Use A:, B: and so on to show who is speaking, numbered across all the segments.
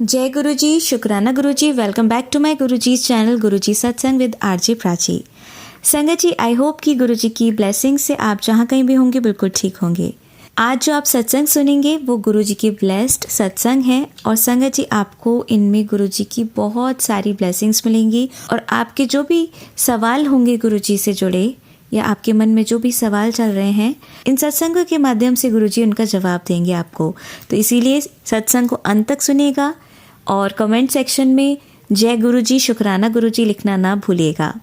A: जय गुरु जी, शुक्राना गुरु जी। Welcome back to my Guru ji channel गुरु जी सत्संग विद आरजे प्राची। संगत जी, आई होप कि गुरु जी की ब्लेसिंग से आप जहाँ कहीं भी होंगे बिल्कुल ठीक होंगे। आज जो आप सत्संग सुनेंगे वो गुरु जी की ब्लेस्ड सत्संग है और संगत जी आपको इनमें गुरु जी की बहुत सारी ब्लेसिंग्स मिलेंगी और आपके जो भी सवाल होंगे गुरु जी से जुड़े या आपके मन में जो भी सवाल चल रहे हैं, इन सत्संगों के माध्यम से गुरुजी उनका जवाब देंगे आपको। तो इसीलिए सत्संग को अंत तक सुनिएगा और कमेंट सेक्शन में जय गुरुजी, शुक्राना गुरुजी लिखना ना भूलिएगा।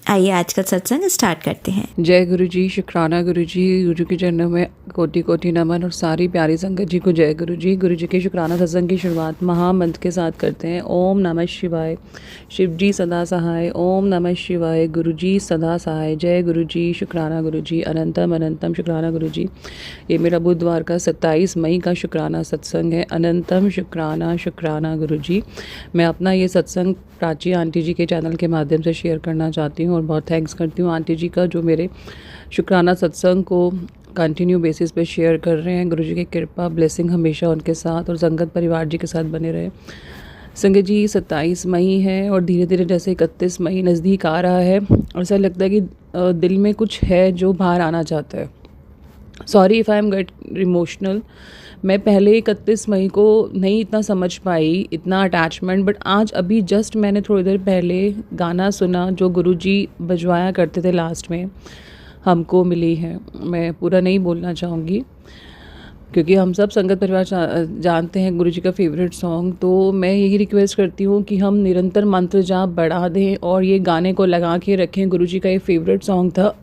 A: आइए आज का सत्संग स्टार्ट करते हैं।
B: जय गुरु जी, शुक्राना गुरु जी। गुरु के चरणों में कोटि कोटि नमन और सारी प्यारी संगत जी को जय गुरु जी। गुरु जी के शुक्राना सत्संग की शुरुआत महामंत्र के साथ करते हैं। ओम नमः शिवाय, शिव जी सदा सहाय। ओम नमः शिवाय, गुरु जी सदा सहाय। जय गुरु जी, शुक्राना गुरु जी। अनंतम अनंतम शुक्राना गुरु जी। ये मेरा बुधवार का 27 मई का शुक्राना सत्संग है। अनंतम शुक्राना शुक्राना गुरु जी। मैं अपना ये सत्संग प्राची आंटी जी के चैनल के माध्यम से शेयर करना चाहती हूँ और बहुत थैंक्स करती हूँ आंटी जी का, जो मेरे शुक्राना सत्संग को कंटिन्यू बेसिस पे शेयर कर रहे हैं। गुरु जी की कृपा ब्लेसिंग हमेशा उनके साथ और संगत परिवार जी के साथ बने रहे। संगत जी 27 मई है और धीरे धीरे जैसे 31 मई नज़दीक आ रहा है और ऐसा लगता है कि दिल में कुछ है जो बाहर आना चाहता है। Sorry if I am get emotional. मैं पहले 31 मई को नहीं इतना समझ पाई, इतना अटैचमेंट, बट आज अभी जस्ट मैंने थोड़ी देर पहले गाना सुना जो गुरुजी बजवाया करते थे लास्ट में, हमको मिली है। मैं पूरा नहीं बोलना चाहूँगी क्योंकि हम सब संगत परिवार जानते हैं गुरुजी का फेवरेट सॉन्ग। तो मैं यही रिक्वेस्ट करती हूँ कि हम निरंतर मंत्र जाप बढ़ा दें और ये गाने को लगा के रखें। गुरुजी का ये फेवरेट सॉन्ग था।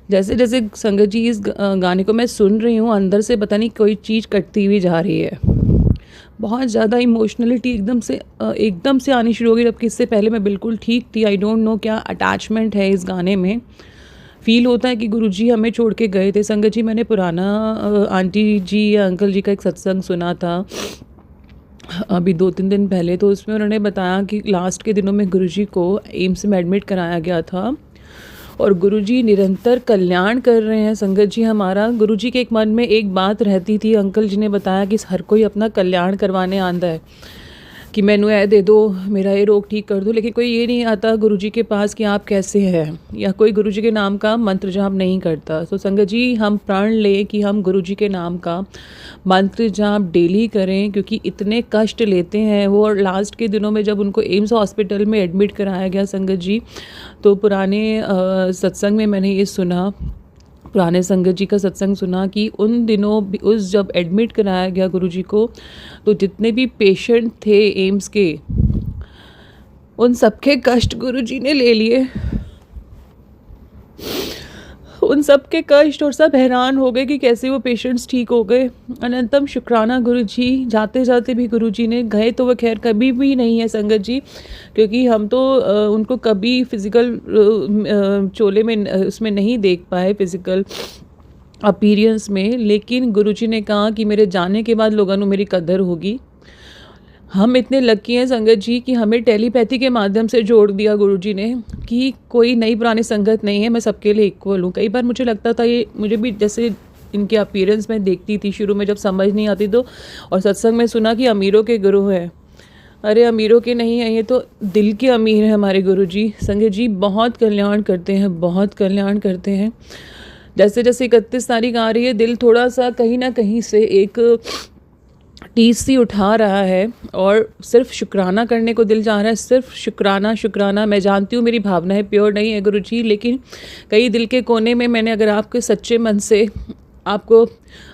B: जैसे जैसे संगत जी इस गाने को मैं सुन रही हूँ, अंदर से पता नहीं कोई चीज़ कटती हुई जा रही है। बहुत ज़्यादा इमोशनलिटी एकदम से आनी शुरू हो गई, जबकि इससे पहले मैं बिल्कुल ठीक थी। आई डोंट नो क्या अटैचमेंट है इस गाने में। फील होता है कि गुरुजी हमें छोड़ के गए थे। संगत जी, मैंने पुराना आंटी जी या अंकल जी का एक सत्संग सुना था अभी 2-3 दिन पहले। तो उसमें उन्होंने बताया कि लास्ट के दिनों में गुरुजी को एम्स में एडमिट कराया गया था और गुरुजी निरंतर कल्याण कर रहे हैं। संगत जी, हमारा गुरुजी के एक मन में एक बात रहती थी। अंकल जी ने बताया कि हर कोई अपना कल्याण करवाने आंदा है कि मैनू ये दे दो, मेरा ये रोग ठीक कर दो, लेकिन कोई ये नहीं आता गुरुजी के पास कि आप कैसे हैं, या कोई गुरुजी के नाम का मंत्र जाप नहीं करता। तो संगत जी, हम प्रण लें कि हम गुरुजी के नाम का मंत्र जाप डेली करें, क्योंकि इतने कष्ट लेते हैं वो। और लास्ट के दिनों में जब उनको एम्स हॉस्पिटल में एडमिट कराया गया संगत जी, तो पुराने सत्संग में मैंने ये सुना, पुराने संगत जी का सत्संग सुना कि उन दिनों उस जब एडमिट कराया गया गुरुजी को, तो जितने भी पेशेंट थे एम्स के, उन सबके कष्ट गुरुजी ने ले लिए। उन सब के कष्ट, और सब हैरान हो गए कि कैसे वो पेशेंट्स ठीक हो गए। अनंतम शुक्राना गुरुजी। जाते जाते भी गुरुजी ने, गए तो वो खैर कभी भी नहीं है संगत जी, क्योंकि हम तो उनको कभी फिज़िकल चोले में उसमें नहीं देख पाए, फिज़िकल अपीयरेंस में। लेकिन गुरुजी ने कहा कि मेरे जाने के बाद लोगों को मेरी कदर होगी। हम इतने लकी हैं संगत जी कि हमें टेलीपैथी के माध्यम से जोड़ दिया गुरुजी ने कि कोई नई पुरानी संगत नहीं है, मैं सबके लिए इक्वल हूँ। कई बार मुझे लगता था, ये मुझे भी जैसे इनके अपीयरेंस में देखती थी शुरू में जब समझ नहीं आती, तो और सत्संग में सुना कि अमीरों के गुरु हैं। अरे अमीरों के नहीं है, ये तो दिल के अमीर हैं हमारे गुरुजी। संगत जी बहुत कल्याण करते हैं, बहुत कल्याण करते हैं। जैसे जैसे 31 तारीख आ रही है, दिल थोड़ा सा कहीं ना कहीं से एक टीस सी उठा रहा है और सिर्फ शुक्राना करने को दिल चाह रहा है, सिर्फ शुक्राना शुक्राना। मैं जानती हूँ मेरी भावनाएं प्योर नहीं है गुरुजी, लेकिन कई दिल के कोने में मैंने अगर आपके सच्चे मन से आपको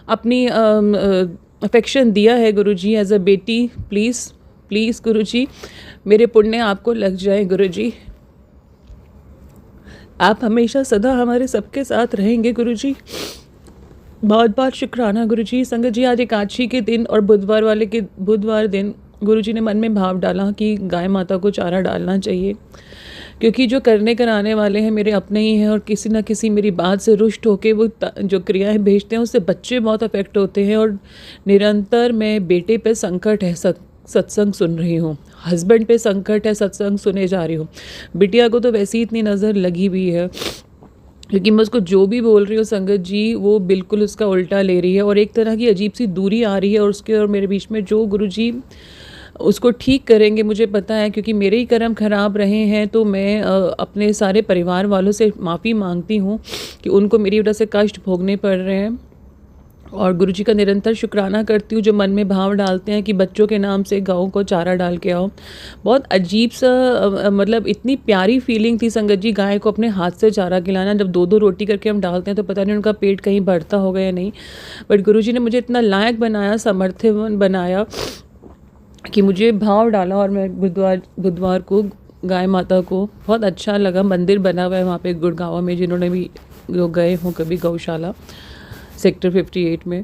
B: अपनी अफेक्शन दिया है गुरुजी एज अ बेटी, प्लीज़ प्लीज़ गुरुजी, मेरे पुण्य आपको लग जाए गुरुजी। आप हमेशा सदा हमारे सबके साथ रहेंगे गुरुजी। बहुत बहुत शुक्राना गुरुजी। संगत जी, आज एकादशी के दिन और बुधवार दिन गुरुजी ने मन में भाव डाला कि गाय माता को चारा डालना चाहिए, क्योंकि जो करने कराने वाले हैं मेरे अपने ही हैं और किसी ना किसी मेरी बात से रुष्ट होके वो जो क्रियाएं भेजते हैं उससे बच्चे बहुत अफेक्ट होते हैं। और निरंतर मैं बेटे पे संकट है सत्संग सुन रही हूँ, हस्बैंड पे संकट है सत्संग सुने जा रही हूँ, बिटिया को तो वैसे ही इतनी नज़र लगी हुई है। क्योंकि मैं उसको जो भी बोल रही हूँ संगत जी, वो बिल्कुल उसका उल्टा ले रही है और एक तरह की अजीब सी दूरी आ रही है और उसके और मेरे बीच में। जो गुरुजी उसको ठीक करेंगे मुझे पता है, क्योंकि मेरे ही कर्म खराब रहे हैं। तो मैं अपने सारे परिवार वालों से माफ़ी मांगती हूँ कि उनको मेरी वजह से कष्ट भोगने पड़ रहे हैं, और गुरुजी का निरंतर शुक्राना करती हूँ जो मन में भाव डालते हैं कि बच्चों के नाम से गाँव को चारा डाल के आओ। बहुत अजीब सा मतलब इतनी प्यारी फीलिंग थी संगत जी, गाय को अपने हाथ से चारा खिलाना। जब दो दो रोटी करके हम डालते हैं तो पता नहीं उनका पेट कहीं भरता होगा या नहीं, बट गुरुजी ने मुझे इतना लायक बनाया, समर्थन बनाया कि मुझे भाव डाला। और मैं बुधवार को गाय माता को बहुत अच्छा लगा। मंदिर बना हुआ है वहाँ पे गुड़गांव में, जिन्होंने भी लोग गए हों कभी गौशाला सेक्टर 58 में,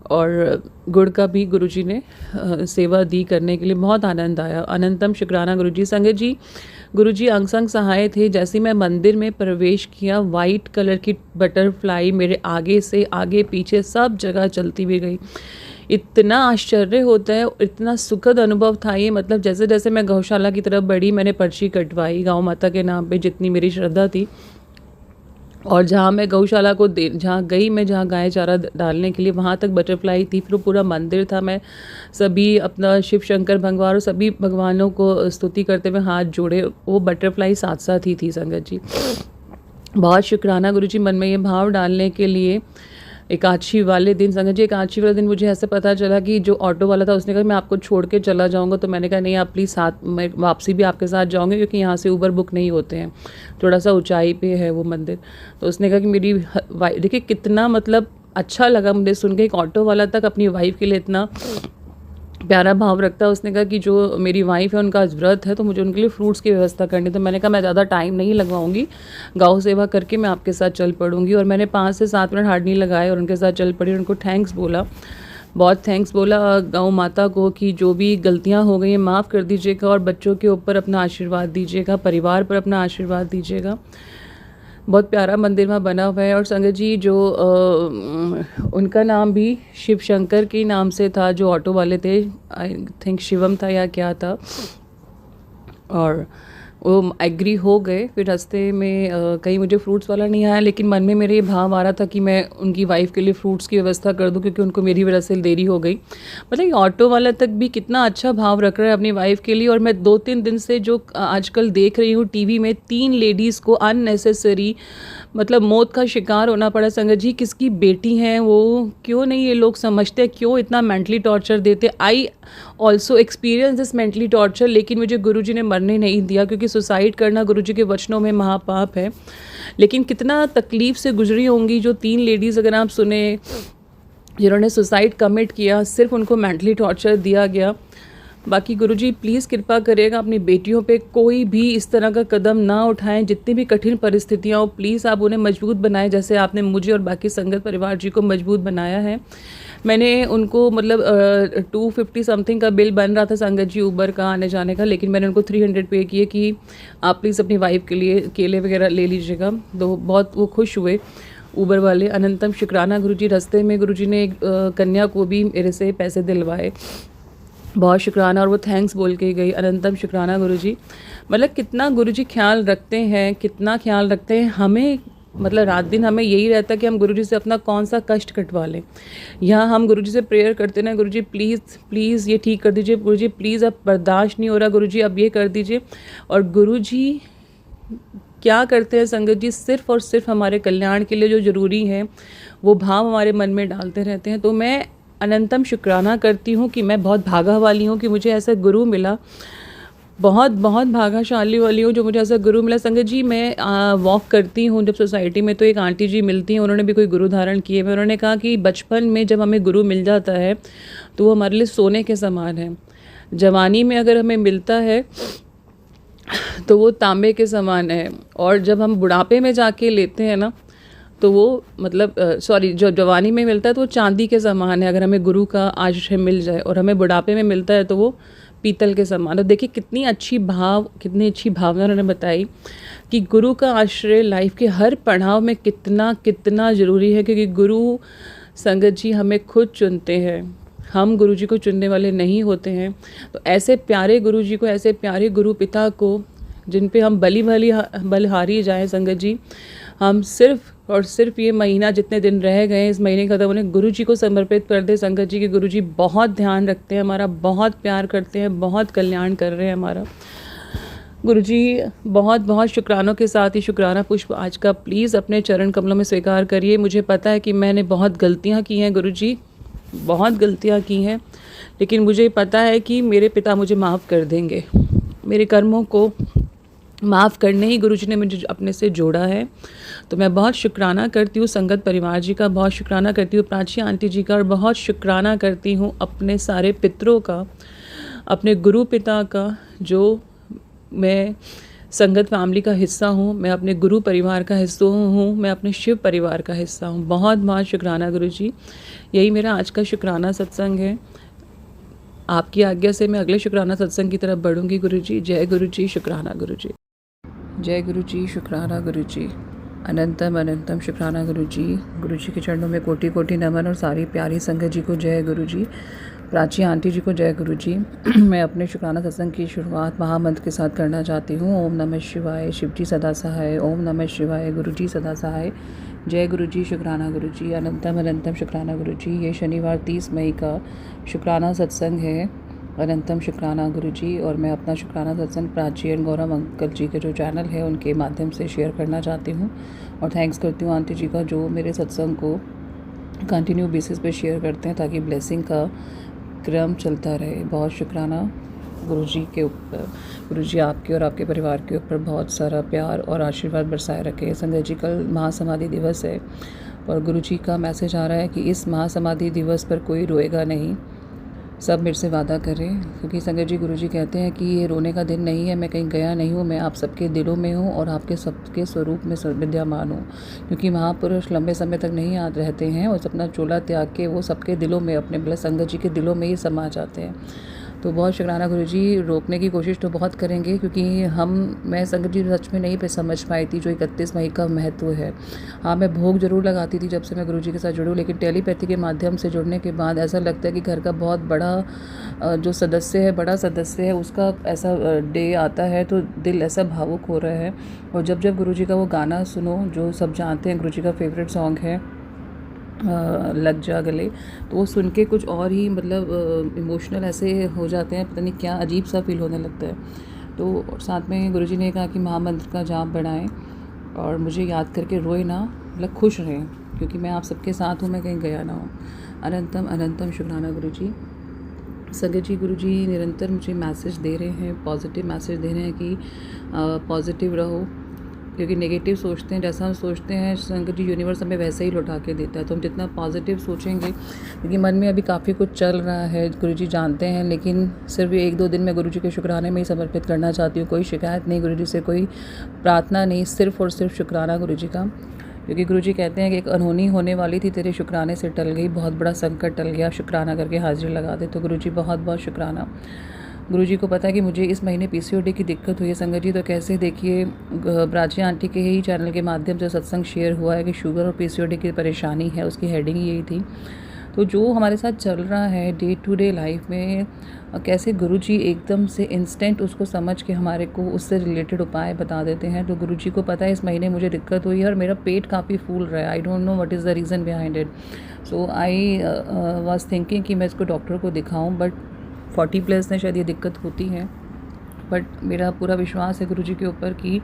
B: और गुड़ का भी गुरुजी ने सेवा दी करने के लिए, बहुत आनंद आया। अनंतम शुक्राना गुरुजी। संगत जी, गुरुजी अंग संग सहाय थे। जैसे मैं मंदिर में प्रवेश किया, वाइट कलर की बटरफ्लाई मेरे आगे से आगे पीछे सब जगह चलती हुई गई। इतना आश्चर्य होता है, इतना सुखद अनुभव था ये। मतलब जैसे जैसे मैं गौशाला की तरफ बढ़ी, मैंने पर्ची कटवाई गाँव माता के नाम पे, जितनी मेरी श्रद्धा थी। और जहाँ मैं गौशाला को जहाँ गई मैं, जहाँ गाय चारा डालने के लिए, वहाँ तक बटरफ्लाई थी। फिर पूरा मंदिर था। मैं सभी अपना शिव शंकर भगवान और सभी भगवानों को स्तुति करते हुए हाथ जोड़े, वो बटरफ्लाई साथ साथ ही थी संगत जी। बहुत शुक्राना गुरुजी मन में ये भाव डालने के लिए। एकादशी वाले दिन संगत जी, एकादशी वाले दिन मुझे ऐसे पता चला कि जो ऑटो वाला था उसने कहा मैं आपको छोड़ के चला जाऊंगा। तो मैंने कहा नहीं, आप प्लीज़ साथ, मैं वापसी भी आपके साथ जाऊंगी, क्योंकि यहाँ से ऊबर बुक नहीं होते हैं, थोड़ा सा ऊंचाई पे है वो मंदिर। तो उसने कहा कि मेरी देखिए कितना मतलब अच्छा लगा मुझे सुन के, एक ऑटो वाला तक अपनी वाइफ के लिए इतना प्यारा भाव रखता है। उसने कहा कि जो मेरी वाइफ है उनका आज व्रत है, तो मुझे उनके लिए फ्रूट्स की व्यवस्था करनी। तो मैंने कहा मैं ज़्यादा टाइम नहीं लगवाऊंगी, गौ सेवा करके मैं आपके साथ चल पड़ूंगी। और मैंने 5 से 7 मिनट हार्ड नहीं लगाए और उनके साथ चल पड़ी। उनको थैंक्स बोला, बहुत थैंक्स बोला गौ माता को कि जो भी गलतियाँ हो गई हैं माफ़ कर दीजिएगा, और बच्चों के ऊपर अपना आशीर्वाद दीजिएगा, परिवार पर अपना आशीर्वाद दीजिएगा। बहुत प्यारा मंदिर वहाँ बना हुआ है। और संगत जी, जो उनका नाम भी शिव शंकर के नाम से था, जो ऑटो वाले थे, आई थिंक शिवम था या क्या था, और वो एग्री हो गए। फिर रास्ते में कहीं मुझे फ्रूट्स वाला नहीं आया, लेकिन मन में मेरे ये भाव आ रहा था कि मैं उनकी वाइफ के लिए फ्रूट्स की व्यवस्था कर दूं, क्योंकि उनको मेरी वजह से देरी हो गई। मतलब ये ऑटो वाला तक भी कितना अच्छा भाव रख रहा है अपनी वाइफ के लिए। और मैं 2-3 दिन से जो आजकल देख रही हूँ टीवी में, 3 लेडीज़ को अननेसेसरी मतलब मौत का शिकार होना पड़ा संगत जी। किसकी बेटी हैं वो, क्यों नहीं ये लोग समझते, क्यों इतना मेंटली टॉर्चर देते। I also experience this mentally torture, लेकिन मुझे गुरुजी ने मरने नहीं दिया, क्योंकि सुसाइड करना गुरुजी के वचनों में महापाप है। लेकिन कितना तकलीफ से गुजरी होंगी जो 3 लेडीज़, अगर आप सुने, जिन्होंने सुसाइड कमिट किया, सिर्फ उनको मेंटली टॉर्चर दिया गया। बाकी गुरुजी प्लीज़ कृपा करिएगा अपनी बेटियों पे कोई भी इस तरह का कदम ना उठाएं। जितनी भी कठिन परिस्थितियाँ हो, प्लीज़ आप उन्हें मजबूत बनाएं, जैसे आपने मुझे और बाकी संगत परिवार जी को मजबूत बनाया है। मैंने उनको मतलब 250 समथिंग का बिल बन रहा था संगत जी ऊबर का आने जाने का, लेकिन मैंने उनको 300 पे किए कि आप प्लीज़ अपनी वाइफ के लिए केले वगैरह ले लीजिएगा। तो बहुत वो खुश हुए ऊबर वाले। अनंतम शुक्राना गुरुजी। रास्ते में गुरुजी ने एक कन्या को भी मेरे से पैसे दिलवाए, बहुत शुक्राना, और वो थैंक्स बोल के गई। अनंतम शुक्राना गुरुजी। मतलब कितना गुरुजी ख्याल रखते हैं, कितना ख्याल रखते हैं हमें। मतलब रात दिन हमें यही रहता है कि हम गुरुजी से अपना कौन सा कष्ट कटवा लें। यहाँ हम गुरुजी से प्रेयर करते ना, गुरुजी प्लीज़ प्लीज़ ये ठीक कर दीजिए, गुरुजी प्लीज़ अब बर्दाश्त नहीं हो रहा, गुरुजी अब ये कर दीजिए। और गुरुजी क्या करते हैं संगत जी, सिर्फ़ और सिर्फ हमारे कल्याण के लिए जो ज़रूरी है वो भाव हमारे मन में डालते रहते हैं। तो मैं अनंतम शुक्राना करती हूँ कि मैं बहुत भागा वाली हूँ कि मुझे ऐसा गुरु मिला। बहुत बहुत भाग्यशाली वाली हूँ जो मुझे ऐसा गुरु मिला। संगत जी, मैं वॉक करती हूँ जब सोसाइटी में, तो एक आंटी जी मिलती हैं, उन्होंने भी कोई गुरु धारण किए हुए। उन्होंने कहा कि बचपन में जब हमें गुरु मिल जाता है तो वो हमारे लिए सोने के समान है। जवानी में अगर हमें मिलता है तो वो तांबे के समान है, और जब हम बुढ़ापे में जाके लेते हैं ना, तो वो मतलब जो जवानी में मिलता है तो वो चांदी के समान है, अगर हमें गुरु का आश्रय मिल जाए। और हमें बुढ़ापे में मिलता है तो वो पीतल के समान। तो देखिए कितनी अच्छी भावना उन्होंने बताई कि गुरु का आश्रय लाइफ के हर पड़ाव में कितना कितना ज़रूरी है। क्योंकि गुरु संगत जी हमें खुद चुनते हैं, हम गुरु जी को चुनने वाले नहीं होते हैं। तो ऐसे प्यारे गुरु जी को, ऐसे प्यारे गुरु पिता को, जिन पे हम बलिहारी जाएं संगत जी, हम सिर्फ़ और सिर्फ ये महीना जितने दिन रह गए इस महीने खत्म होने गुरु जी को समर्पित कर दे संगत जी, कि गुरु जी बहुत ध्यान रखते हैं हमारा, बहुत प्यार करते हैं, बहुत कल्याण कर रहे हैं हमारा। गुरु जी बहुत बहुत शुक्रानों के साथ ही शुक्राना पुष्प आज का प्लीज़ अपने चरण कमलों में स्वीकार करिए। मुझे पता है कि मैंने बहुत गलतियाँ की हैं गुरु जी, बहुत गलतियाँ की हैं, लेकिन मुझे पता है कि मेरे पिता मुझे माफ़ कर देंगे। मेरे कर्मों को माफ़ करने ही गुरु जी ने मुझे अपने से जोड़ा है। तो मैं बहुत शुक्राना करती हूँ संगत परिवार जी का, बहुत शुक्राना करती हूँ प्राची आंटी जी का, और बहुत शुक्राना करती हूँ अपने सारे पितरों का, अपने गुरु पिता का, जो मैं संगत फैमिली का हिस्सा हूँ, मैं अपने गुरु परिवार का हिस्सा हूँ, मैं अपने शिव परिवार का हिस्सा हूँ। बहुत बहुत शुक्राना गुरु जी। यही मेरा आज का शुक्राना सत्संग है। आपकी आज्ञा से मैं अगले शुक्राना सत्संग की तरफ बढ़ूँगी गुरु जी। जय गुरु जी, शुक्राना गुरु जी। जय गुरु जी, शुक्राना गुरु जी। अनंतम अनंतम शुक्राना गुरु जी। गुरु जी के चरणों में कोटि कोटि नमन, और सारी प्यारी संगत जी को जय गुरु जी। प्राची आंटी जी को जय गुरु जी। मैं अपने शुक्राना सत्संग की शुरुआत महामंत्र के साथ करना चाहती हूँ। ओम नमः शिवाय, शिव जी सदा सहाय। ओम नमः शिवाय, गुरु जी सदा सहाय। जय गुरु जी, शुक्राना गुरु जी। अनंतम अनंतम शुक्राना गुरु जी। ये शनिवार 30 मई का शुक्राना सत्संग है। अनंतम शुक्राना गुरु जी। और मैं अपना शुक्राना सत्संग प्राची एंड गौरव अंकल जी के जो चैनल है उनके माध्यम से शेयर करना चाहती हूँ। और थैंक्स करती हूँ आंटी जी का, जो मेरे सत्संग को कंटिन्यू बेसिस पे शेयर करते हैं ताकि ब्लेसिंग का क्रम चलता रहे। बहुत शुक्राना गुरु जी के ऊपर। गुरु जी आपके और आपके परिवार के ऊपर बहुत सारा प्यार और आशीर्वाद बरसाए रखे। संगत जी कल महासमाधि दिवस है, और गुरु जी का मैसेज आ रहा है कि इस महासमाधि दिवस पर कोई रोएगा नहीं, सब मेरे से वादा करें। क्योंकि संगत जी गुरु जी कहते हैं कि ये रोने का दिन नहीं है, मैं कहीं गया नहीं हूँ, मैं आप सबके दिलों में हूँ और आपके सबके स्वरूप में विद्यमान हूँ। क्योंकि महापुरुष लंबे समय तक नहीं याद रहते हैं, और अपना चोला त्याग के वो सबके दिलों में, अपने मतलब संगत जी के दिलों में ही समा जाते हैं। तो बहुत शुक्राना गुरु जी। रोकने की कोशिश तो बहुत करेंगे, क्योंकि मैं संगत जी सच में नहीं पे समझ पाई थी जो 31 मई का महत्व है। हाँ, मैं भोग जरूर लगाती थी जब से मैं गुरु जी के साथ जुड़ी हूँ, लेकिन टेलीपैथी के माध्यम से जुड़ने के बाद ऐसा लगता है कि घर का बहुत बड़ा जो सदस्य है, बड़ा सदस्य है, उसका ऐसा डे आता है तो दिल ऐसा भावुक हो रहा है। और जब जब गुरु जी का वो गाना सुनो, जो सब जानते हैं गुरु जी का फेवरेट सॉन्ग है लग जा गले, तो वो सुन के कुछ और ही मतलब इमोशनल ऐसे हो जाते हैं, पता नहीं क्या अजीब सा फील होने लगता है। तो साथ में गुरुजी ने कहा कि महामंत्र का जाप बढ़ाएं और मुझे याद करके रोए ना, मतलब खुश रहें, क्योंकि मैं आप सबके साथ हूँ, मैं कहीं गया ना हूँ। अनंतम अनंतम शुक्राना गुरु जी। संगत जी गुरु जी निरंतर मुझे मैसेज दे रहे हैं, पॉजिटिव मैसेज दे रहे हैं कि पॉजिटिव रहो, क्योंकि नेगेटिव सोचते हैं, जैसा हम सोचते हैं संगत जी यूनिवर्स हमें वैसे ही लौटा के देता है। तो हम जितना पॉजिटिव सोचेंगे, क्योंकि मन में अभी काफ़ी कुछ चल रहा है, गुरुजी जानते हैं, लेकिन सिर्फ 1-2 दिन मैं गुरुजी के शुक्राने में ही समर्पित करना चाहती हूँ। कोई शिकायत नहीं गुरुजी से, कोई प्रार्थना नहीं, सिर्फ और सिर्फ शुक्राना गुरुजी का। क्योंकि गुरुजी कहते हैं कि एक अनहोनी होने वाली थी, तेरे शुक्राने से टल गई, बहुत बड़ा संकट टल गया, शुक्राना करके हाजिरी लगा दे। तो गुरुजी बहुत बहुत शुक्राना। गुरुजी को पता है कि मुझे इस महीने पीसीओडी की दिक्कत हुई है संगत जी। तो कैसे देखिए, प्राची आंटी के ही चैनल के माध्यम से सत्संग शेयर हुआ है कि शुगर और पीसीओडी की परेशानी है, उसकी हेडिंग यही थी। तो जो हमारे साथ चल रहा है डे टू डे लाइफ में, कैसे गुरुजी एकदम से इंस्टेंट उसको समझ के हमारे को उससे रिलेटेड उपाय बता देते हैं। तो गुरुजी को पता है इस महीने मुझे दिक्कत हुई है और मेरा पेट काफ़ी फूल रहा है। I don't know what is the reason behind it. So I was thinking कि मैं इसको डॉक्टर को दिखाऊं, बट 40+ ने शायद ये दिक्कत होती है। बट मेरा पूरा विश्वास है गुरुजी के ऊपर कि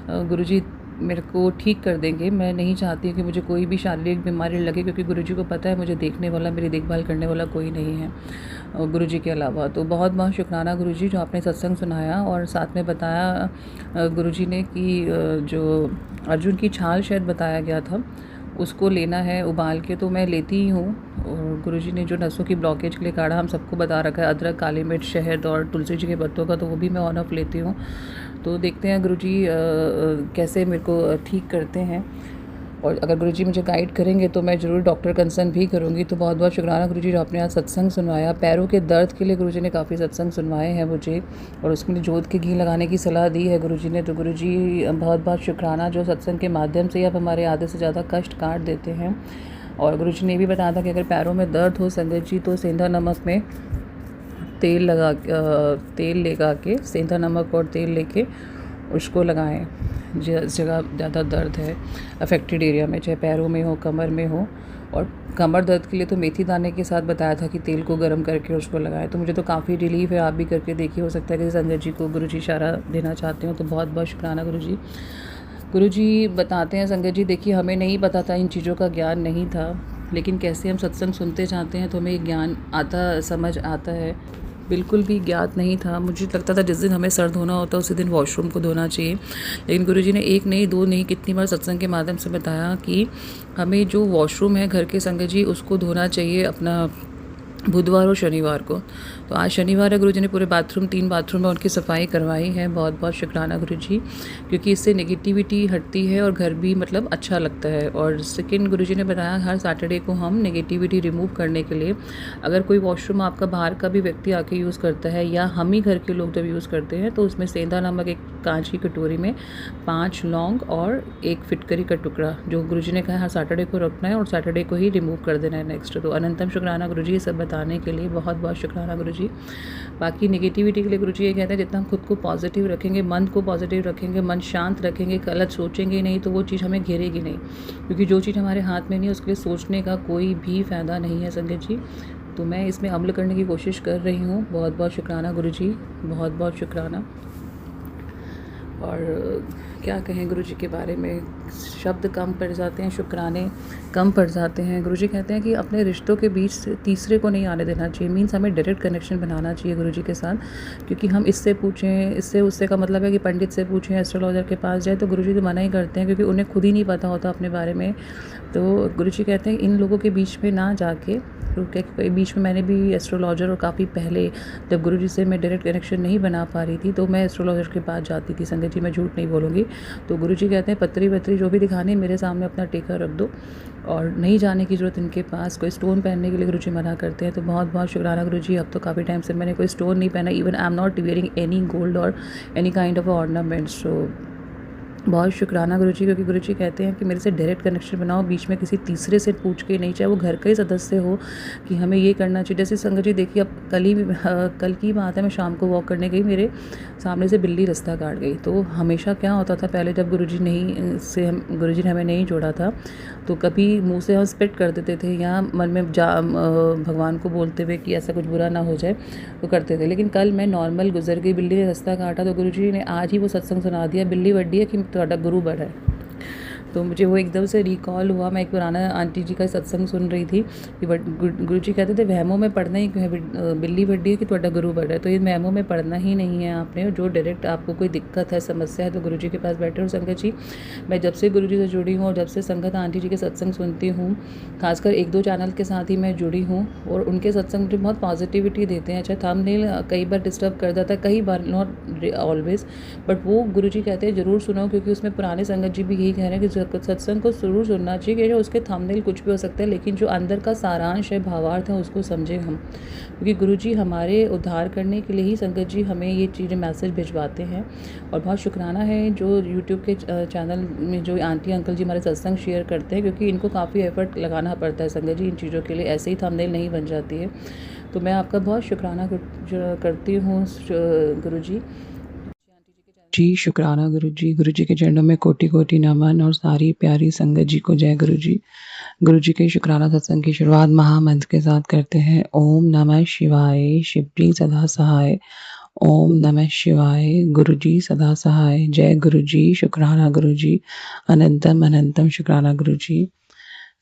B: गुरुजी मेरे को ठीक कर देंगे। मैं नहीं चाहती कि मुझे कोई भी शारीरिक बीमारी लगे, क्योंकि गुरुजी को पता है मुझे देखने वाला, मेरी देखभाल करने वाला कोई नहीं है गुरुजी के अलावा। तो बहुत बहुत शुक्राना गुरुजी, जो आपने सत्संग सुनाया और साथ में बताया गुरुजी ने कि जो अर्जुन की छाल शायद बताया गया था, उसको लेना है उबाल के, तो मैं लेती ही हूँ। और गुरुजी ने जो नसों की ब्लॉकेज के लिए काढ़ा हम सबको बता रखा है, अदरक, काली मिर्च, शहद और तुलसी जी के पत्तों का, तो वो भी मैं ऑन ऑफ लेती हूँ। तो देखते हैं गुरुजी कैसे मेरे को ठीक करते हैं, और अगर गुरुजी मुझे गाइड करेंगे तो मैं ज़रूर डॉक्टर कंसर्न भी करूँगी। तो बहुत बहुत शुक्राना गुरुजी, जो आपने आज सत्संग सुनवाया। पैरों के दर्द के लिए गुरुजी ने काफ़ी सत्संग सुनवाए हैं मुझे, और उसके लिए जोत के घी लगाने की सलाह दी है गुरुजी ने। तो गुरुजी बहुत बहुत शुक्राना, जो सत्संग के माध्यम से आप हमारे आधे से ज़्यादा कष्ट काट देते हैं। और गुरुजी ने भी बताया था कि अगर पैरों में दर्द हो संगत जी, तो सेंधा नमक में तेल लगा के, सेंधा नमक और तेल लेके उसको लगाएं। जिस जगह ज़्यादा दर्द है अफेक्टेड एरिया में, चाहे पैरों में हो, कमर में हो। और कमर दर्द के लिए तो मेथी दाने के साथ बताया था कि तेल को गर्म करके उसको लगाएं, तो मुझे तो काफ़ी रिलीफ है। आप भी करके देखिए, हो सकता है कि संगत जी को गुरुजी इशारा देना चाहते हो। तो बहुत बहुत शुक्राना गुरुजी। गुरुजी बताते हैं संगत जी, देखिए हमें नहीं पता था, इन चीज़ों का ज्ञान नहीं था, लेकिन कैसे हम सत्संग सुनते जाते हैं तो हमें ये ज्ञान आता, समझ आता है। बिल्कुल भी ज्ञात नहीं था। मुझे लगता था जिस दिन हमें सर धोना होता है उसी दिन वॉशरूम को धोना चाहिए, लेकिन गुरुजी ने एक नहीं, दो नहीं, कितनी बार सत्संग के माध्यम से बताया कि हमें जो वॉशरूम है घर के संगत जी, उसको धोना चाहिए अपना बुधवार और शनिवार को। तो आज शनिवार है, गुरुजी ने पूरे बाथरूम, 3 बाथरूम में उनकी सफाई करवाई है। बहुत बहुत शुक्राना गुरुजी, क्योंकि इससे नेगेटिविटी हटती है और घर भी मतलब अच्छा लगता है। और सेकंड, गुरुजी ने बताया हर सैटरडे को हम नेगेटिविटी रिमूव करने के लिए, अगर कोई वॉशरूम आपका बाहर का भी व्यक्ति आके यूज़ करता है या हम ही घर के लोग जब यूज़ करते हैं, तो उसमें सेंधा नमक एक कांच की कटोरी में 5 लौंग और 1 फिटकरी का टुकड़ा, जो गुरुजी ने कहा हर सैटरडे को रखना है और सैटरडे को ही रिमूव कर देना है नेक्स्ट। तो अनंतम शुक्राना गुरुजी, ये सब बताने के लिए बहुत बहुत शुक्राना गुरुजी। बाकी नेगेटिविटी के लिए गुरुजी ये कहते हैं जितना हम खुद को पॉजिटिव रखेंगे, मन को पॉजिटिव रखेंगे, मन शांत रखेंगे, गलत सोचेंगे नहीं, तो वो चीज़ हमें घेरेगी नहीं, क्योंकि जो चीज़ हमारे हाथ में नहीं है उसके लिए सोचने का कोई भी फ़ायदा नहीं है संगत जी। तो मैं इसमें अमल करने की कोशिश कर रही हूँ। बहुत बहुत शुक्राना गुरुजी, बहुत बहुत शुक्राना। और क्या कहें गुरुजी के बारे में, शब्द कम पड़ जाते हैं, शुक्राने कम पड़ जाते हैं। गुरुजी कहते हैं कि अपने रिश्तों के बीच से तीसरे को नहीं आने देना चाहिए। मीन्स हमें डायरेक्ट कनेक्शन बनाना चाहिए गुरुजी के साथ, क्योंकि हम इससे पूछें, इससे उससे का मतलब है कि पंडित से पूछें, एस्ट्रोलॉजर के पास जाए, तो गुरुजी तो मना ही करते हैं, क्योंकि उन्हें खुद ही नहीं पता होता अपने बारे में। तो गुरुजी कहते हैं इन लोगों के बीच में ना जाके, क्योंकि बीच में मैंने भी एस्ट्रोलॉजर, और काफ़ी पहले जब गुरुजी से मैं डायरेक्ट कनेक्शन नहीं बना पा रही थी, तो मैं एस्ट्रोलॉजर के पास जाती थी संगत जी, मैं झूठ नहीं बोलूँगी। तो गुरुजी कहते हैं पत्री वत्री जो भी दिखानी मेरे सामने अपना टेका रख दो, और नहीं जाने की ज़रूरत इनके पास। कोई स्टोन पहनने के लिए गुरुजी मना करते हैं। तो बहुत बहुत शुक्राना गुरुजी, अब तो काफ़ी टाइम से मैंने कोई स्टोन नहीं पहना, even I am not wearing any gold और एनी काइंड ऑफ ऑर्नामेंट्स। तो बहुत शुक्राना गुरुजी, क्योंकि गुरुजी कहते हैं कि मेरे से डायरेक्ट कनेक्शन बनाओ, बीच में किसी तीसरे से पूछ के नहीं, चाहे वो घर का ही सदस्य हो, कि हमें ये करना चाहिए। जैसे संगत जी देखिए, अब कल की बात है, मैं शाम को वॉक करने गई, मेरे सामने से बिल्ली रास्ता काट गई। तो हमेशा क्या होता था पहले, जब गुरुजी गुरुजी ने हमें नहीं जोड़ा था, तो कभी मुँह से हम स्पिट कर देते थे, या मन में भगवान को बोलते हुए कि ऐसा कुछ बुरा ना हो जाए, तो करते थे। लेकिन कल मैं नॉर्मल गुजर गई, बिल्ली ने रास्ता काटा, तो गुरुजी ने आज ही वो सत्संग सुना दिया, बिल्ली वड्डी है कि ਤੁਹਾਡਾ गुरु बड़ा है। तो मुझे वो एकदम से रिकॉल हुआ। मैं एक पुराना आंटी जी का सत्संग सुन रही थी कि गुरुजी कहते थे वहमों में पढ़ना ही क्यों है, बिल्ली बड्डी है कि ਤੁਹਾਡਾ गुरु बड़ा है। तो ये वहमों में पढ़ना ही नहीं है आपने, और जो डायरेक्ट आपको कोई दिक्कत है, समस्या है, तो गुरुजी के पास बैठे। और संगत जी, मैं जब से गुरुजी से जुड़ी हूँ और जब से संगत आंटी जी के सत्संग सुनती हूँ, खासकर 1-2 चैनल के साथ ही मैं जुड़ी हूँ, और उनके सत्संग मुझे बहुत पॉजिटिविटी देते हैं। चाहे थंबनेल कई बार डिस्टर्ब कर देता है, कई बार, नॉट ऑलवेज, बट वो गुरुजी कहते हैं ज़रूर सुनो, क्योंकि उसमें पुराने संगत जी भी यही कह रहे हैं कि सत्संग को ज़रूर सुनना चाहिए, कि उसके थंबनेल कुछ भी हो सकता है, लेकिन जो अंदर का सारांश है, भावार्थ है, उसको समझें हम, क्योंकि गुरुजी हमारे उद्धार करने के लिए ही संगत जी हमें ये चीज़ें मैसेज भिजवाते हैं। और बहुत शुक्राना है जो यूट्यूब के चैनल में जो आंटी अंकल जी हमारे सत्संग शेयर करते हैं, क्योंकि इनको काफ़ी एफर्ट लगाना पड़ता है संगत जी इन चीज़ों के लिए, ऐसे ही थंबनेल नहीं बन जाती है। तो मैं आपका बहुत शुक्राना करती हूँ गुरुजी जी। शुक्राना गुरुजी, गुरुजी के चरणों में कोटि कोटि नमन, और सारी प्यारी संगत जी को जय गुरुजी। गुरुजी के शुक्राना सत्संग की शुरुआत महामंत्र के साथ करते हैं। ओम नमः शिवाय, शिव जी सदा सहाय। ओम नमः शिवाय, गुरुजी सदा सहाय। जय गुरुजी, शुक्राना गुरुजी, अनंतम अनंतम शुक्राना गुरुजी।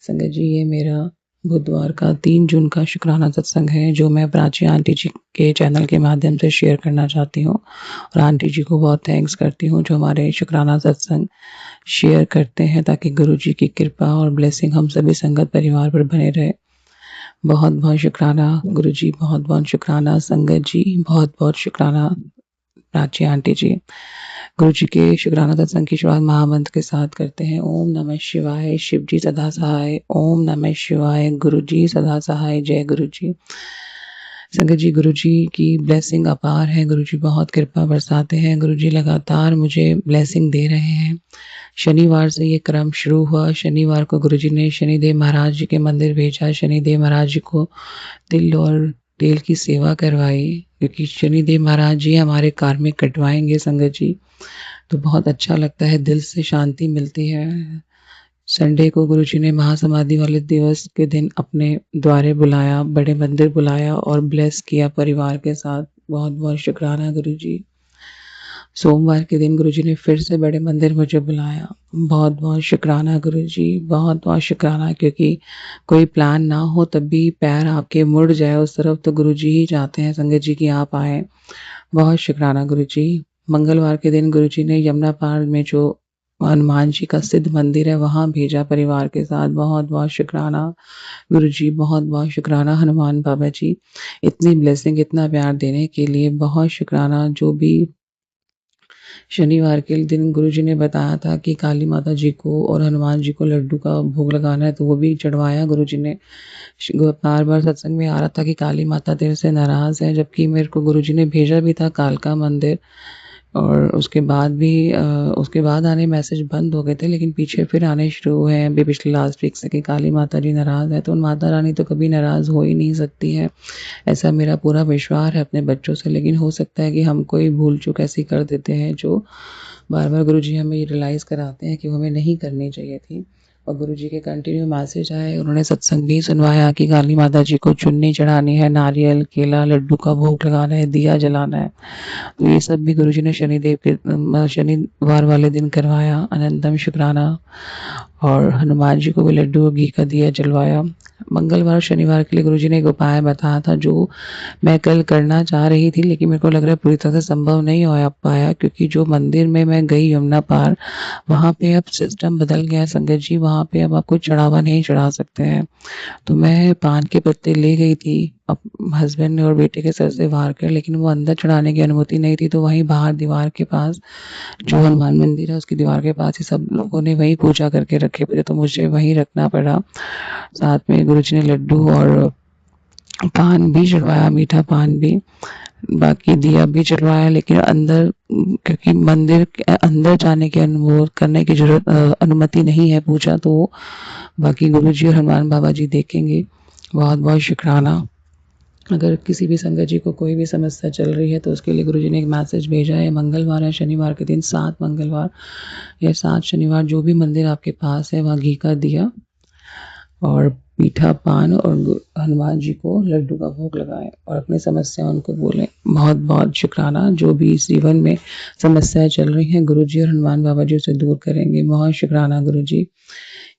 B: संगत जी, ये मेरा बुधवार का 3 जून का शुक्राना सत्संग है, जो मैं प्राची आंटी जी के चैनल के माध्यम से शेयर करना चाहती हूँ। और आंटी जी को बहुत थैंक्स करती हूँ जो हमारे शुक्राना सत्संग शेयर करते हैं, ताकि गुरु जी की कृपा और ब्लेसिंग हम सभी संगत परिवार पर बने रहे। बहुत बहुत शुक्राना गुरु जी, बहुत बहुत शुक्राना संगत जी, बहुत बहुत शुक्राना प्राची आंटी जी। गुरु जी के शुक्राना सत्संग की शुरुआत महामंत्र के साथ करते हैं। ओम नमः शिवाय, शिव जी सदा सहाय। ओम नमः शिवाय, गुरु जी सदा सहाय। जय गुरु जी। संगत जी, गुरु जी की ब्लेसिंग अपार है, गुरु जी बहुत कृपा बरसाते हैं, गुरु जी लगातार मुझे ब्लेसिंग दे रहे हैं। शनिवार से ये क्रम शुरू हुआ। शनिवार को गुरु जी ने शनिदेव महाराज जी के मंदिर भेजा, शनिदेव महाराज जी को तिल और तेल की सेवा करवाई, क्योंकि शनिदेव महाराज जी हमारे कार्मिक कटवाएंगे संगत जी। तो बहुत अच्छा लगता है, दिल से शांति मिलती है। संडे को गुरुजी ने महासमाधि वाले दिवस के दिन अपने द्वारे बुलाया, बड़े मंदिर बुलाया और ब्लेस किया परिवार के साथ। बहुत-बहुत शुकराना गुरुजी। सोमवार के दिन गुरुजी ने फिर से बड़े मंदिर मुझे बुलाया। बहुत-बहुत शुकराना गुरुजी, बहुत-बहुत शुकराना, क्योंकि कोई प्लान ना हो तब भी पैर आपके मुड़ जाए उस तरफ तो गुरुजी ही चाहते हैं संगत जी कि आप आएँ। बहुत शुकराना गुरुजी। मंगलवार के दिन गुरुजी ने यमुना पार में जो हनुमान जी का सिद्ध मंदिर है वहाँ भेजा परिवार के साथ। बहुत-बहुत शुकराना गुरुजी, बहुत-बहुत शुकराना हनुमान बाबा जी। इतनी ब्लेसिंग, इतना प्यार देने के लिए बहुत शुकराना। जो भी शनिवार के दिन गुरुजी ने बताया था कि काली माता जी को और हनुमान जी को लड्डू का भोग लगाना है, तो वो भी चढ़वाया गुरुजी ने। बार-बार सत्संग में आ रहा था कि काली माता तेरे से नाराज़ है, जबकि मेरे को गुरुजी ने भेजा भी था कालका मंदिर, और उसके बाद आने मैसेज बंद हो गए थे, लेकिन पीछे फिर आने शुरू हुए हैं अभी पिछले लास्ट वीक से कि काली माता जी नाराज़ है। तो माता रानी तो कभी नाराज़ हो ही नहीं सकती है, ऐसा मेरा पूरा विश्वास है अपने बच्चों से। लेकिन हो सकता है कि हम कोई भूल-चूक ऐसी कर देते हैं जो बार-बार गुरुजी हमें ये रियलाइज़ कराते हैं कि वो हमें नहीं करनी चाहिए थी। और गुरुजी के कंटिन्यू मैसेज आए, उन्होंने सत्संग भी सुनवाया कि काली माता जी को चुन्नी चढ़ानी है, नारियल, केला, लड्डू का भोग लगाना है, दिया जलाना है। तो ये सब भी गुरुजी ने शनिवार वाले दिन करवाया। अनंतम शुकराना। और हनुमान जी को भी लड्डू और घी का दिया जलवाया। मंगलवार शनिवार के लिए गुरुजी ने एक उपाय बताया था जो मैं कल करना चाह रही थी, लेकिन मेरे को लग रहा है पूरी तरह से संभव नहीं हो पाया, क्योंकि जो मंदिर में मैं गई यमुना पार, वहाँ पे अब सिस्टम बदल गया है संगत जी। वहाँ पे अब आप कोई चढ़ावा नहीं चढ़ा सकते हैं। तो मैं पान के पत्ते ले गई थी अब हस्बैंड ने और बेटे के सर से वार कर, लेकिन वो अंदर चढ़ाने की अनुमति नहीं थी। तो वहीं बाहर दीवार के पास जो हनुमान मंदिर है उसकी दीवार के पास ही सब लोगों ने वहीं पूजा करके रखे थे, तो मुझे वहीं रखना पड़ा। साथ में गुरुजी ने लड्डू और पान भी चढ़वाया, मीठा पान भी, बाकी दिया भी चढ़वाया। लेकिन अंदर, क्योंकि मंदिर के अंदर जाने की अनुमोद करने की अनुमति नहीं है पूजा, तो बाकी गुरुजी और हनुमान बाबा जी देखेंगे। बहुत बहुत शुक्राना। अगर किसी भी संगत जी को कोई भी समस्या चल रही है तो उसके लिए गुरुजी ने एक मैसेज भेजा है। मंगलवार या शनिवार के दिन 7 मंगलवार या 7 शनिवार जो भी मंदिर आपके पास है वहाँ घी का दिया और मीठा पान और हनुमान जी को लड्डू का भोग लगाएं और अपनी समस्या उनको बोलें। बहुत बहुत शुक्राना। जो भी इस जीवन में समस्याएं चल रही हैं गुरुजी और हनुमान बाबा जी उसे दूर करेंगे। बहुत शुक्राना गुरुजी।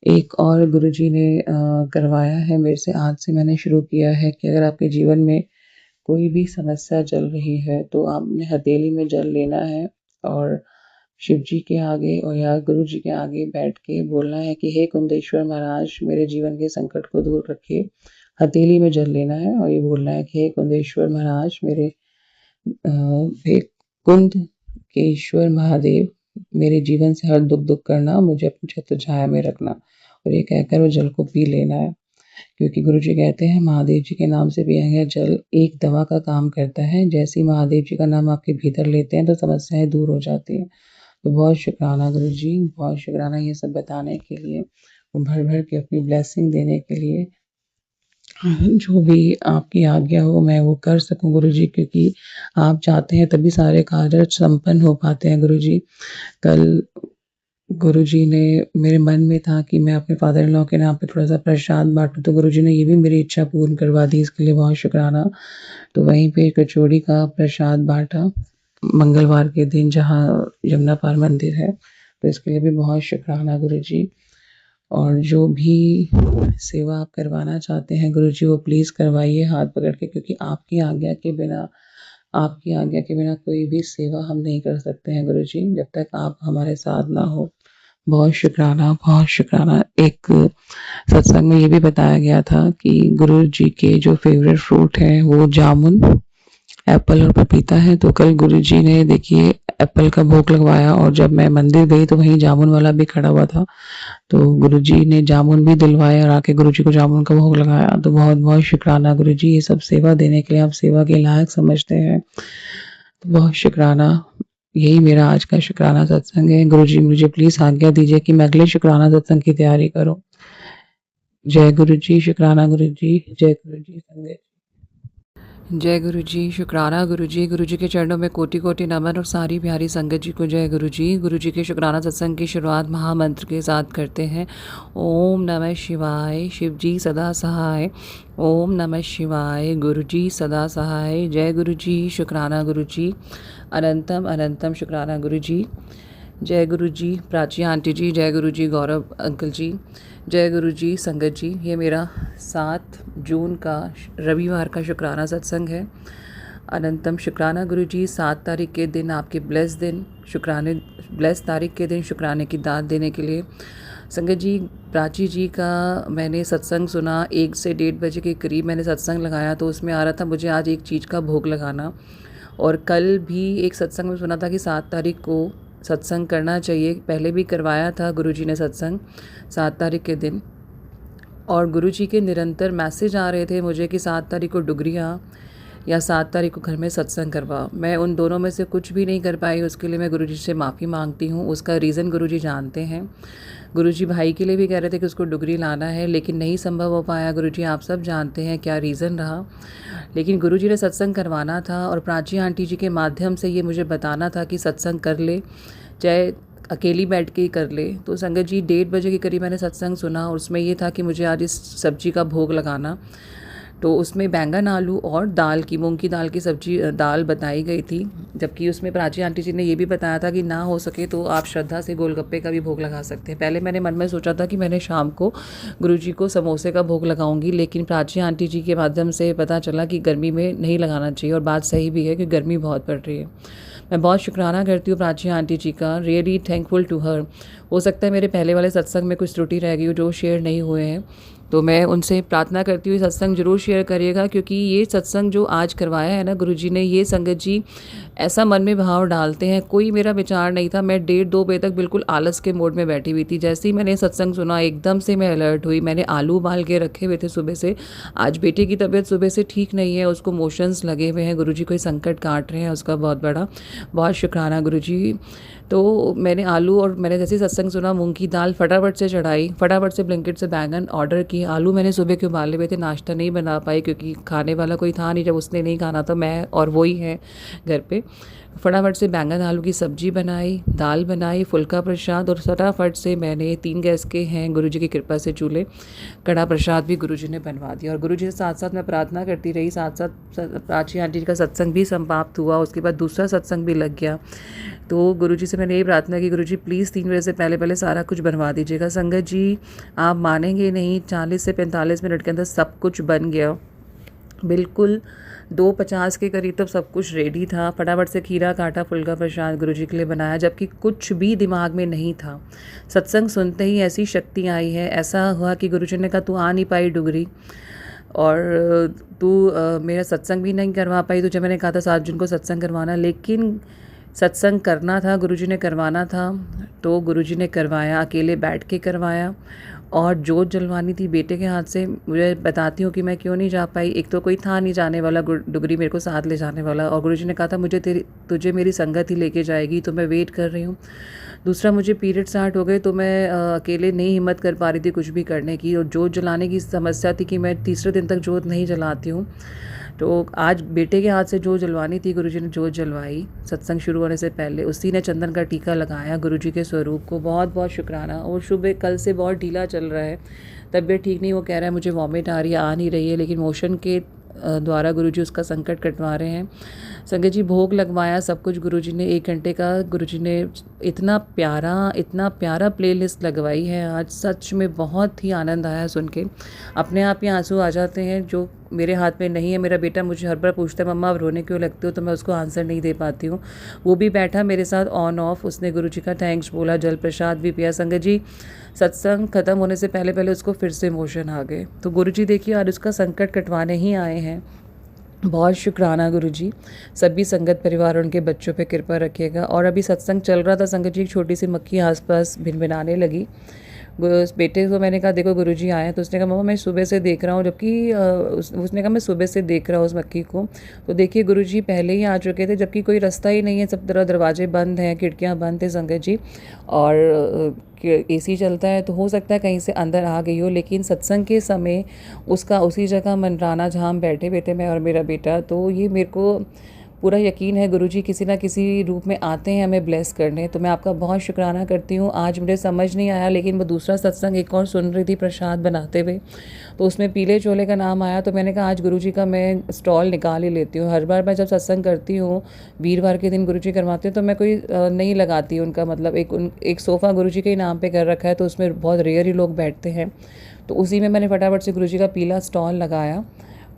B: एक और गुरुजी ने करवाया है मेरे से, आज से मैंने शुरू किया है कि अगर आपके जीवन में कोई भी समस्या चल रही है तो आपने हथेली में जल लेना है और शिव जी के आगे और या गुरु जी के आगे बैठ के बोलना है कि हे कुंदेश्वर महाराज मेरे जीवन के संकट को दूर रखिए। हथेली में जल लेना है और ये बोलना है कि हे कुंदेश्वर महाराज हे कुंद केश्वर महादेव मेरे जीवन से हर दुख करना, मुझे अपनी छत्र छाया में रखना। और ये कहकर वो जल को पी लेना है, क्योंकि गुरुजी कहते हैं महादेव जी के नाम से पिया गया जल एक दवा का काम करता है। जैसे ही महादेव जी का नाम आपके भीतर लेते हैं तो समस्याएं दूर हो जाती हैं। तो बहुत शुक्राना गुरुजी, बहुत शुक्राना ये सब बताने के लिए, भर भर के अपनी ब्लेसिंग देने के लिए। जो भी आपकी आज्ञा हो मैं वो कर सकूं गुरुजी, क्योंकि आप चाहते हैं तभी सारे कार्य संपन्न हो पाते हैं गुरुजी। कल गुरुजी ने मेरे मन में था कि मैं अपने फादर इन लॉ के नाम पे थोड़ा-सा प्रसाद बाँटूँ, तो गुरुजी ने ये भी मेरी इच्छा पूर्ण करवा दी, इसके लिए बहुत शुक्राना। तो वहीं पे कचौड़ी का प्रसाद बाँटा मंगलवार के दिन, जहाँ यमुना पार मंदिर है, तो इसके लिए भी बहुत शुक्राना गुरुजी। और जो भी सेवा आप करवाना चाहते हैं गुरुजी वो प्लीज़ करवाइए हाथ पकड़ के, क्योंकि आपकी आज्ञा के बिना कोई भी सेवा हम नहीं कर सकते हैं गुरुजी, जब तक आप हमारे साथ ना हो। बहुत शुक्राना, बहुत शुक्राना। एक सत्संग में ये भी बताया गया था कि गुरु जी के जो फेवरेट फ्रूट है वो जामुन, एप्पल और पपीता है। तो कल गुरु जी ने देखिए एप्पल का भोग लगवाया और जब मैं मंदिर गई तो वहीं जामुन वाला भी खड़ा हुआ था, तो गुरु जी ने जामुन भी दिलवाए और आके गुरु जी को जामुन का भोग लगाया। तो बहुत बहुत शुक्राना गुरु जी, ये सब सेवा देने के लिए आप सेवा के लायक समझते हैं, तो बहुत शुक्राना। यही मेरा आज का शुक्राना सत्संग है। गुरुजी मुझे प्लीज़ आज्ञा दीजिए कि मैं अगले शुक्राना सत्संग की तैयारी करूँ। जय गुरुजी, शुक्राना गुरुजी, जय गुरुजी संगत। जय गुरु जी, शुक्राना गुरु जी के चरणों में कोटि कोटि नमन और सारी प्यारी संगत जी को जय गुरु जी के शुक्राना सत्संग की शुरुआत महामंत्र के साथ करते हैं। ओम नमः शिवाय, शिव जी सदा सहाय। ओम नमः शिवाय, गुरु जी सदा सहाय। जय गुरु जी, शुक्राना गुरु जी, अनंतम अनंतम शुक्राना गुरु जी। जय गुरु जी प्राची आंटी जी, जय गुरु जी गौरव अंकल जी, जय गुरु जी संगत जी। ये मेरा 7 जून का रविवार का शुक्राना सत्संग है। अनंतम शुक्राना गुरु जी। 7 तारीख के दिन आपके ब्लेस तारीख के दिन शुक्राने की दात देने के लिए संगत जी, प्राची जी का मैंने सत्संग सुना। 1 से 1:30 बजे के करीब मैंने सत्संग लगाया, तो उसमें आ रहा था मुझे आज एक चीज़ का भोग लगाना। और कल भी एक सत्संग में सुना था कि 7 तारीख को सत्संग करना चाहिए। पहले भी करवाया था गुरुजी ने सत्संग 7 तारीख के दिन, और गुरुजी के निरंतर मैसेज आ रहे थे मुझे कि 7 तारीख को डुगरिया या 7 तारीख को घर में सत्संग करवा। मैं उन दोनों में से कुछ भी नहीं कर पाई, उसके लिए मैं गुरुजी से माफ़ी मांगती हूँ। उसका रीज़न गुरुजी जानते हैं। गुरुजी भाई के लिए भी कह रहे थे कि उसको डुगरी लाना है, लेकिन नहीं संभव हो पाया। गुरुजी आप सब जानते हैं क्या रीज़न रहा, लेकिन गुरुजी ने सत्संग करवाना था और प्राची आंटी जी के माध्यम से ये मुझे बताना था कि सत्संग कर ले, चाहे अकेली बैठ के ही कर ले। तो संगत जी 1:30 बजे के करीब मैंने सत्संग सुना, और उसमें ये था कि मुझे आज इस सब्जी का भोग लगाना। तो उसमें बैंगन आलू और दाल की, मूंग की दाल की सब्जी दाल बताई गई थी, जबकि उसमें प्राची आंटी जी ने ये भी बताया था कि ना हो सके तो आप श्रद्धा से गोलगप्पे का भी भोग लगा सकते हैं। पहले मैंने मन में सोचा था कि मैंने शाम को गुरुजी को समोसे का भोग लगाऊंगी, लेकिन प्राची आंटी जी के माध्यम से पता चला कि गर्मी में नहीं लगाना चाहिए, और बात सही भी है कि गर्मी बहुत पड़ रही है। मैं बहुत शुक्राना करती हूँ प्राची आंटी जी का, रियली थैंकफुल टू हर। हो सकता है मेरे पहले वाले सत्संग में कुछ त्रुटि रह गई हो जो शेयर नहीं हुए हैं, तो मैं उनसे प्रार्थना करती हूँ सत्संग ज़रूर शेयर करिएगा, क्योंकि ये सत्संग जो आज करवाया है ना गुरुजी ने, ये संगत जी ऐसा मन में भाव डालते हैं। कोई मेरा विचार नहीं था, मैं 1:30-2 बजे तक बिल्कुल आलस के मोड में बैठी हुई थी। जैसे ही मैंने सत्संग सुना एकदम से मैं अलर्ट हुई। मैंने आलू उबाल के रखे हुए थे सुबह से। आज बेटे की तबीयत सुबह से ठीक नहीं है, उसको मोशंस लगे हुए हैं, गुरुजी कोई संकट काट रहे हैं उसका बहुत बड़ा। बहुत शुक्राना गुरुजी। तो मैंने आलू, और मैंने जैसे सत्संग सुना मूंग की दाल फटाफट से चढ़ाई, फटाफट से ब्लिंकिट से बैंगन ऑर्डर किए। आलू मैंने सुबह के उबाले हुए थे, नाश्ता नहीं बना पाई क्योंकि खाने वाला कोई था नहीं। जब उसने नहीं खाना था, मैं और वो ही है घर पे। फटाफट से बैंगन आलू की सब्जी बनाई, दाल बनाई, फुल्का प्रसाद, और फटाफट से मैंने 3 गैस के हैं गुरुजी की कृपा से चूल्हे, कड़ा प्रसाद भी गुरुजी ने बनवा दिया। और गुरुजी से साथ साथ मैं प्रार्थना करती रही, साथ साथ प्राची आंटी का सत्संग भी समाप्त हुआ, उसके बाद दूसरा सत्संग भी लग गया। तो गुरुजी से मैंने यही प्रार्थना की, गुरुजी प्लीज़ 3 बजे से पहले पहले सारा कुछ बनवा दीजिएगा। संगत जी आप मानेंगे नहीं, 40 से 45 मिनट के अंदर सब कुछ बन गया, बिल्कुल 2:50 के करीब तब सब कुछ रेडी था। फटाफट से खीरा काटा, फुल्का प्रसाद गुरुजी के लिए बनाया, जबकि कुछ भी दिमाग में नहीं था। सत्संग सुनते ही ऐसी शक्ति आई है, ऐसा हुआ कि गुरुजी ने कहा तू आ नहीं पाई डुगरी, और तू मेरा सत्संग भी नहीं करवा पाई। तो जब मैंने कहा था 7 जून को सत्संग करवाना, लेकिन सत्संग करना था, गुरुजी ने करवाना था, तो गुरुजी ने करवाया, अकेले बैठ के करवाया। और जोत जलवानी थी बेटे के हाथ से। मुझे बताती हूँ कि मैं क्यों नहीं जा पाई। एक तो कोई था नहीं जाने वाला, डुगरी मेरे को साथ ले जाने वाला, और गुरुजी ने कहा था तुझे मेरी संगत ही लेके जाएगी, तो मैं वेट कर रही हूँ। दूसरा, मुझे पीरियड स्टार्ट हो गए, तो मैं अकेले नहीं हिम्मत कर पा रही थी कुछ भी करने की, और जोत जलाने की समस्या थी कि मैं तीसरे दिन तक जोत नहीं जलाती हूँ। तो आज बेटे के हाथ से जोत जलवानी थी, गुरुजी ने जोत जलवाई सत्संग शुरू होने से पहले। उसी ने चंदन का टीका लगाया गुरुजी के स्वरूप को। बहुत बहुत शुक्राना। और सुबह कल से बहुत ढीला चल रहा है, तबीयत ठीक नहीं, वो कह रहा है मुझे वॉमिट आ रही है, आ नहीं रही है, लेकिन मोशन के द्वारा गुरुजी उसका संकट कटवा रहे हैं। संगत जी भोग लगवाया, सब कुछ गुरुजी ने 1 घंटे का गुरुजी ने इतना प्यारा प्लेलिस्ट लगवाई है आज। सच में बहुत ही आनंद आया सुन के, अपने आप ही आंसू आ जाते हैं, जो मेरे हाथ में नहीं है। मेरा बेटा मुझे हर बार पूछता है मम्मा आप रोने क्यों लगते हो, तो मैं उसको आंसर नहीं दे पाती हूँ। वो भी बैठा मेरे साथ ऑन ऑफ, उसने गुरुजी का थैंक्स बोला, जल प्रसाद भी पिया। संगत जी सत्संग खत्म होने से पहले पहले उसको फिर से मोशन आ गए। तो गुरुजी देखिए आज उसका संकट कटवाने ही आए हैं। बहुत शुक्राना गुरुजी। सभी संगत परिवार और उनके बच्चों पे कृपा रखिएगा। और अभी सत्संग चल रहा था संगत जी, एक छोटी सी मक्खी आसपास भिनभिनाने लगी, उस बेटे को मैंने कहा देखो गुरुजी आए हैं, तो उसने कहा मम्मा मैं सुबह से देख रहा हूँ, जबकि उसने कहा मैं सुबह से देख रहा हूँ उस मक्खी को। तो देखिए गुरुजी पहले ही आ चुके थे, जबकि कोई रास्ता ही नहीं है, सब तरह दरवाजे बंद हैं, खिड़कियाँ बंद थे संगत जी, और एसी चलता है, तो हो सकता है कहीं से अंदर आ गई हो। लेकिन सत्संग के समय उसका उसी जगह मंडराना जहाँ हम बैठे हुए थे, मैं और मेरा बेटा, तो ये मेरे को पूरा यकीन है गुरुजी किसी ना किसी रूप में आते हैं हमें ब्लेस करने। तो मैं आपका बहुत शुक्राना करती हूँ। आज मुझे समझ नहीं आया, लेकिन वो दूसरा सत्संग एक और सुन रही थी प्रसाद बनाते हुए, तो उसमें पीले छोले का नाम आया, तो मैंने कहा आज गुरुजी का मैं स्टॉल निकाल ही लेती हूँ। हर बार मैं जब सत्संग करती हूँ, वीरवार के दिन गुरुजी करवाते हैं, तो मैं कोई नहीं लगाती उनका, मतलब एक सोफ़ा गुरुजी के ही नाम पे कर रखा है, तो उसमें बहुत रेयर ही लोग बैठते हैं, तो उसी में मैंने फटाफट से गुरुजी का पीला स्टॉल लगाया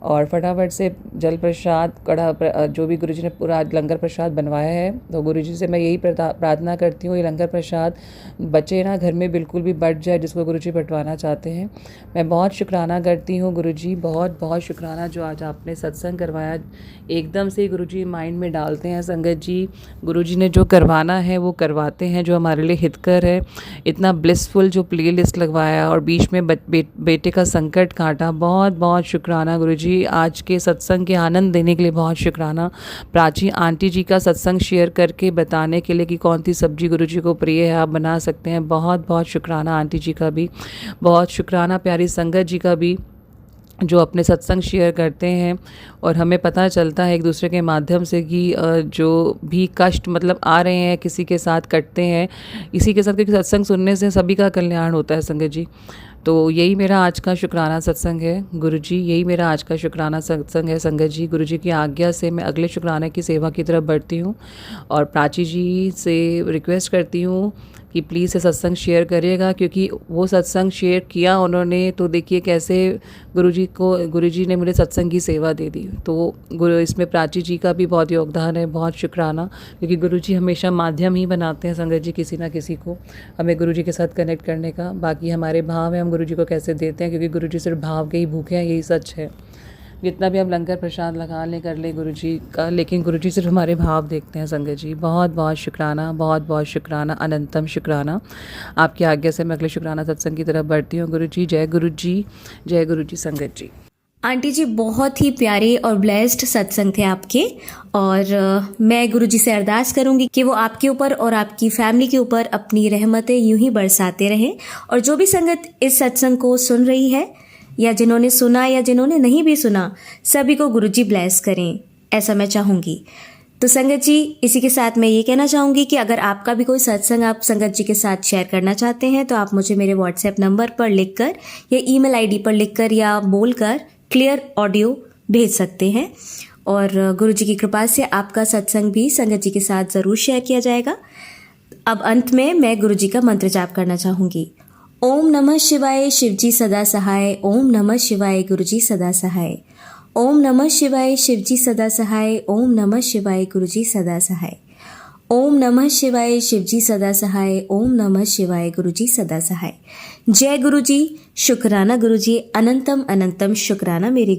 B: और फटाफट से जल प्रसाद कड़ा जो भी गुरुजी ने पूरा लंगर प्रसाद बनवाया है, तो गुरुजी से मैं यही प्रार्थना करती हूँ ये लंगर प्रसाद बचे ना घर में, बिल्कुल भी बट जाए जिसको गुरुजी बंटवाना चाहते हैं। मैं बहुत शुक्राना करती हूँ गुरुजी, बहुत बहुत शुक्राना जो आज आपने सत्संग करवाया। एकदम से गुरुजी माइंड में डालते हैं संगत जी, गुरुजी ने जो करवाना है वो करवाते हैं, जो हमारे लिए हितकर है। इतना ब्लिसफुल जो प्ले लिस्ट लगवाया और बीच में बेटे का संकट काटा, बहुत बहुत शुक्राना गुरुजी। आज के सत्संग के आनंद देने के लिए बहुत शुक्राना। प्राची आंटी जी का सत्संग शेयर करके बताने के लिए कि कौन सी सब्जी गुरुजी को प्रिय है, आप बना सकते हैं, बहुत बहुत शुक्राना आंटी जी का भी, बहुत शुक्राना प्यारी संगत जी का भी, जो अपने सत्संग शेयर करते हैं और हमें पता चलता है एक दूसरे के माध्यम से कि जो भी कष्ट मतलब आ रहे हैं किसी के साथ कटते हैं इसी के साथ, क्योंकि सत्संग सुनने से सभी का कल्याण होता है संगत जी। तो यही मेरा आज का शुक्राना सत्संग है गुरुजी, यही मेरा आज का शुक्राना सत्संग है संगत जी। गुरुजी की आज्ञा से मैं अगले शुक्राने की सेवा की तरफ बढ़ती हूँ और प्राची जी से रिक्वेस्ट करती हूँ कि प्लीज़ ये सत्संग शेयर करिएगा, क्योंकि वो सत्संग शेयर किया उन्होंने, तो देखिए कैसे गुरुजी ने मुझे सत्संग की सेवा दे दी। तो इसमें प्राची जी का भी बहुत योगदान है, बहुत शुक्राना, क्योंकि गुरुजी हमेशा माध्यम ही बनाते हैं संगत जी किसी ना किसी को हमें गुरुजी के साथ कनेक्ट करने का। बाकी हमारे भाव है हम गुरुजी को कैसे देते हैं, क्योंकि गुरुजी सिर्फ भाव के ही भूखे हैं, यही सच है। जितना भी हम लंगर प्रसाद लगा लें कर ले गुरुजी का, लेकिन गुरुजी सिर्फ हमारे भाव देखते हैं संगत जी। बहुत बहुत शुक्राना, बहुत बहुत शुक्राना, अनंतम शुक्राना। आपकी आज्ञा से मैं अगले शुक्राना सत्संग की तरफ बढ़ती हूँ गुरुजी। जय गुरुजी, जय गुरुजी संगत जी।
A: आंटी जी बहुत ही प्यारे और ब्लेस्ड सत्संग थे आपके, और मैं गुरुजी से अरदास करूंगी कि वो आपके ऊपर और आपकी फैमिली के ऊपर अपनी रहमतें यूं ही बरसाते रहें, और जो भी संगत इस सत्संग को सुन रही है या जिन्होंने सुना या जिन्होंने नहीं भी सुना, सभी को गुरुजी ब्लेस करें, ऐसा मैं चाहूँगी। तो संगत जी इसी के साथ मैं ये कहना चाहूँगी कि अगर आपका भी कोई सत्संग आप संगत जी के साथ शेयर करना चाहते हैं, तो आप मुझे मेरे व्हाट्सएप नंबर पर लिखकर या ईमेल आईडी पर लिखकर या बोलकर क्लियर ऑडियो भेज सकते हैं, और गुरुजी की कृपा से आपका सत्संग भी संगत जी के साथ ज़रूर शेयर किया जाएगा। अब अंत में मैं गुरुजी का मंत्र जाप करना चाहूँगी। ओम नमः शिवाय, शिवजी सदा सहाय। ओम नमः शिवाय, गुरुजी सदा सहाय। ओम नमः शिवाय, शिवजी सदा सहाय। ओम नमः शिवाय, गुरुजी सदा सहाय। ओम नमः शिवाय, शिवजी सदा सहाय। ओम नमः शिवाय, गुरुजी सदा सहाय। जय गुरुजी, शुक्राना गुरुजी, अनंतम अनंतम शुक्राना मेरे